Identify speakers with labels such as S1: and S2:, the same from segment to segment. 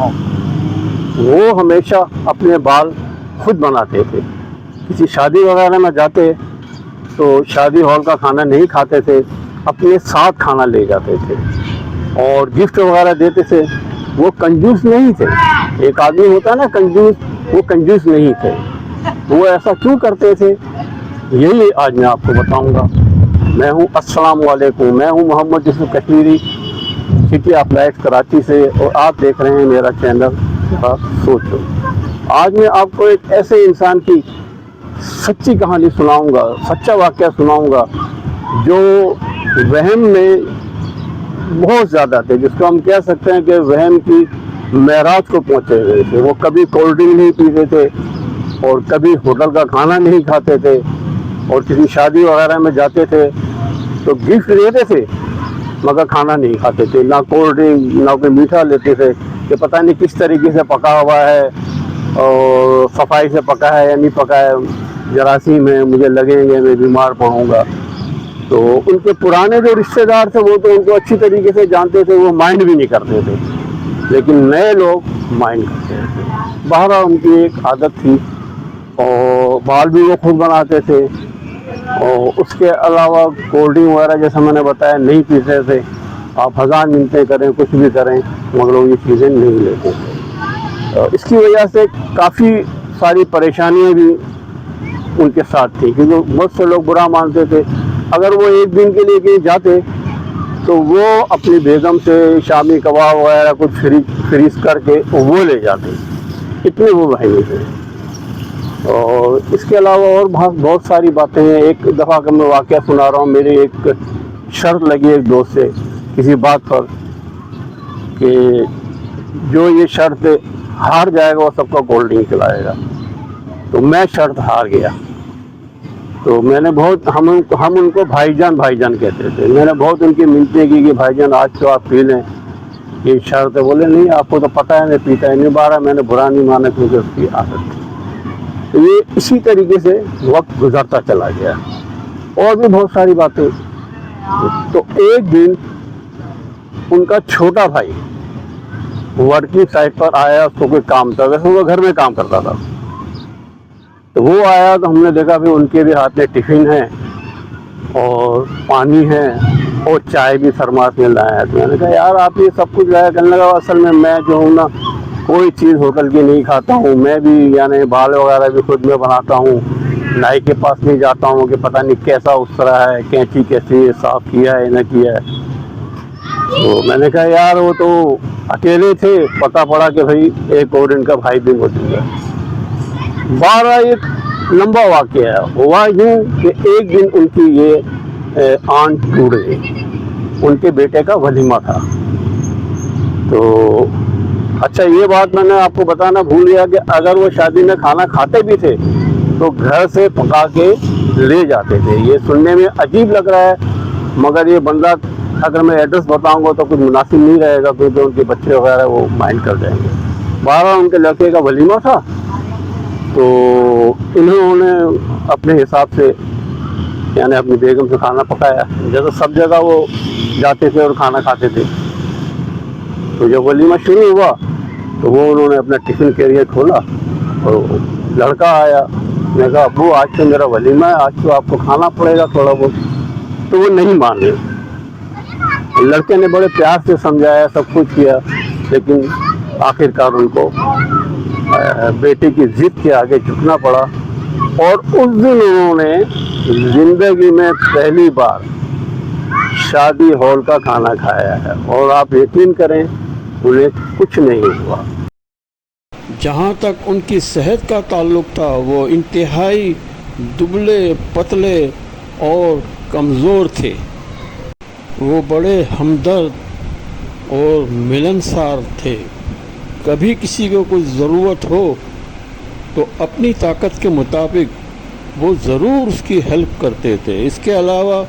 S1: ہوں، وہ ہمیشہ اپنے بال خود بناتے تھے. کسی شادی وغیرہ میں جاتے تو شادی ہال کا کھانا نہیں کھاتے تھے، اپنے ساتھ کھانا لے جاتے تھے. اور گفٹ وغیرہ دیتے تھے. وہ کنجوس نہیں تھے. ایک آدمی ہوتا ہے نا کنجوس، وہ کنجوس نہیں تھے. وہ ایسا کیوں کرتے تھے یہی آج میں آپ کو بتاؤں گا. میں ہوں، السلام علیکم، میں ہوں Muhammad Yusuf Kashmiri, City of Light Karachi سے، اور آپ دیکھ رہے ہیں میرا چینل سوچو. آج میں آپ کو ایک ایسے انسان کی سچی کہانی سناؤں گا، سچا واقعہ سناؤں گا جو وہم میں بہت زیادہ تھے، جس کو ہم کہہ سکتے ہیں کہ وہم کی معراج کو پہنچے ہوئے تھے. وہ کبھی کولڈ ڈرنک نہیں پیتے تھے، اور کبھی ہوٹل کا کھانا نہیں کھاتے تھے، اور کسی شادی وغیرہ میں جاتے تھے تو گفٹ دیتے تھے مگر کھانا نہیں کھاتے تھے. نہ کولڈ ڈرنک نہ کوئی میٹھا لیتے تھے کہ پتہ نہیں کس طریقے سے پکا ہوا ہے، اور صفائی سے پکا ہے یا نہیں پکا ہے، جراثیم ہے، مجھے لگیں گے، میں بیمار پڑوں گا. تو ان کے پرانے جو رشتہ دار تھے وہ تو ان کو اچھی طریقے سے جانتے تھے، وہ مائنڈ بھی نہیں کرتے تھے. لیکن نئے لوگ مائنڈ کرتے تھے. بہرحال ان کی ایک عادت تھی، اور بال بھی وہ خود بناتے تھے. اور اس کے علاوہ کولڈ ڈرنک وغیرہ جیسا میں نے بتایا نہیں پیتے تھے. آپ ہزار منتیں کریں، کچھ بھی کریں، مگر وہ یہ چیزیں نہیں لیتے تھے. اس کی وجہ سے کافی ساری پریشانیاں بھی ان کے ساتھ تھیں، کیونکہ بہت سے لوگ برا مانتے تھے. اگر وہ ایک دن کے لیے کہیں جاتے تو وہ اپنی بیگم سے شامی کباب وغیرہ کچھ فریز کر کے وہ لے جاتے. اتنے وہ بہنے تھے. اور اس کے علاوہ اور بہت ساری باتیں ہیں. ایک دفعہ کا میں واقعہ سنا رہا ہوں. میری ایک شرط لگی ایک دوست سے کسی بات پر کہ جو یہ شرط ہار جائے گا وہ سب کا کولڈ ڈرنک پلائے گا. تو میں شرط ہار گیا. تو میں نے بہت ہم ان کو بھائی جان کہتے تھے. میں نے بہت ان کی منتیں کی کہ بھائی جان آج تو آپ پی لیں، یہ شرط ہے. بولے نہیں، آپ کو تو پتہ ہے میں پیتا ہی نہیں. بارہ میں نے برا نہیں مانا کیونکہ اس کی عادت تھی. تو یہ اسی طریقے سے وقت گزرتا چلا گیا. اور بھی بہت ساری باتیں. تو ایک دن ان کا چھوٹا بھائی ورکنگ سائٹ پر آیا. اس کو کوئی کام تھا، ویسے وہ گھر میں کام کرتا تھا. تو وہ آیا تو ہم نے دیکھا کہ ان کے بھی ہاتھ میں ٹفن ہے اور پانی ہے اور چائے بھی تھرماس میں لایا. تو میں نے کہا یار آپ یہ سب کچھ لایا. کرنے لگا اصل میں جو ہوں نا کوئی چیز ہوٹل کی نہیں کھاتا ہوں. میں بھی یعنی بال وغیرہ بھی خود میں بناتا ہوں. نائی کے پاس نہیں جاتا ہوں کہ پتہ نہیں کیسا اترا ہے، کینچی کیسی صاف کیا ہے نہ کیا ہے. تو میں نے کہا یار وہ تو اکیلے تھے. پتہ پڑا کہ بھائی ایک اور ان کا بھائی بھی موجود ہے. بارہ ایک لمبا واقعہ ہے. ہوا یوں کہ ایک دن ان کی یہ آنٹ ٹوٹ گئی. ان کے بیٹے کا ولیمہ تھا. تو اچھا یہ بات میں نے آپ کو بتانا بھول گیا کہ اگر وہ شادی میں کھانا کھاتے بھی تھے تو گھر سے پکا کے لے جاتے تھے. یہ سننے میں عجیب لگ رہا ہے مگر یہ بندہ اگر میں ایڈریس بتاؤں گا تو کچھ مناسب نہیں رہے گا، کیونکہ ان کے بچے وغیرہ وہ مائنڈ کر جائیں گے. بارہ ان کے لڑکے کا ولیمہ تھا. تو انہوں نے اپنے حساب سے یعنی اپنی بیگم سے کھانا پکایا، جیسے سب جگہ وہ جاتے تھے اور کھانا کھاتے تھے. تو جب ولیمہ شروع ہوا تو وہ انہوں نے اپنا ٹفن کیریئر کھولا اور لڑکا آیا. میں نے کہا ابو آج تو میرا ولیمہ ہے، آج تو آپ کو کھانا پڑے گا تھوڑا بہت. تو وہ نہیں مان رہے. لڑکے نے بڑے پیار سے سمجھایا، سب کچھ کیا، لیکن آخرکار ان کو بیٹے کی ضد کے آگے جھکنا پڑا. اور اس دن انہوں نے زندگی میں پہلی بار شادی ہال کا کھانا کھایا ہے. اور آپ یقین کریں انہیں کچھ نہیں ہوا.
S2: جہاں تک ان کی صحت کا تعلق تھا وہ انتہائی دبلے پتلے اور کمزور تھے. وہ بڑے ہمدرد اور ملنسار تھے. کبھی کسی کو کوئی ضرورت ہو تو اپنی طاقت کے مطابق وہ ضرور اس کی ہیلپ کرتے تھے. اس کے علاوہ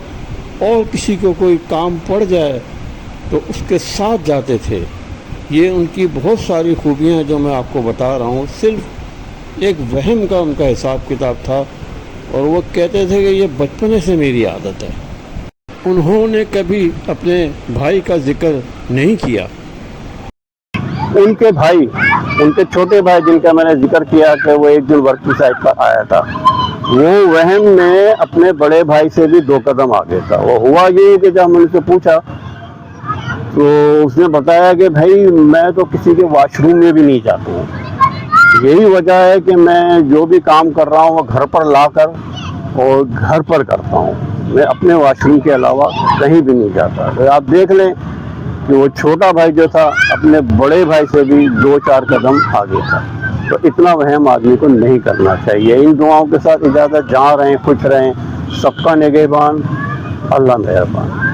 S2: اور کسی کو کوئی کام پڑ جائے تو اس کے ساتھ جاتے تھے. یہ ان کی بہت ساری خوبیاں جو میں آپ کو بتا رہا ہوں، صرف ایک وہم کا ان کا حساب کتاب تھا. اور وہ کہتے تھے کہ یہ بچپنے سے میری عادت ہے. انہوں نے کبھی اپنے بھائی کا ذکر نہیں کیا.
S1: ان کے بھائی، ان کے چھوٹے بھائی جن کا میں نے ذکر کیا کہ وہ ایک دن ورکی سائڈ پر آیا تھا، وہ وہم میں اپنے بڑے بھائی سے بھی 2 قدم آگے تھا۔ وہ ہوا یہ کہ جب میں نے سے پوچھا تو اس نے بتایا کہ بھائی میں تو کسی کے واش روم میں بھی نہیں جاتا ہوں، یہی وجہ ہے کہ میں جو بھی کام کر رہا ہوں وہ گھر پر لا کر اور گھر پر کرتا ہوں، میں اپنے واش روم کے علاوہ کہیں بھی نہیں جاتا۔ تو آپ دیکھ لیں کہ وہ چھوٹا بھائی جو تھا اپنے بڑے بھائی سے بھی 2-4 قدم آگے تھا۔ تو اتنا وہم آدمی کو نہیں کرنا چاہیے۔ ان دعاؤں کے ساتھ اجازت، جہاں رہیں خوش رہیں، سب کا نگہبان، اللہ مہربان۔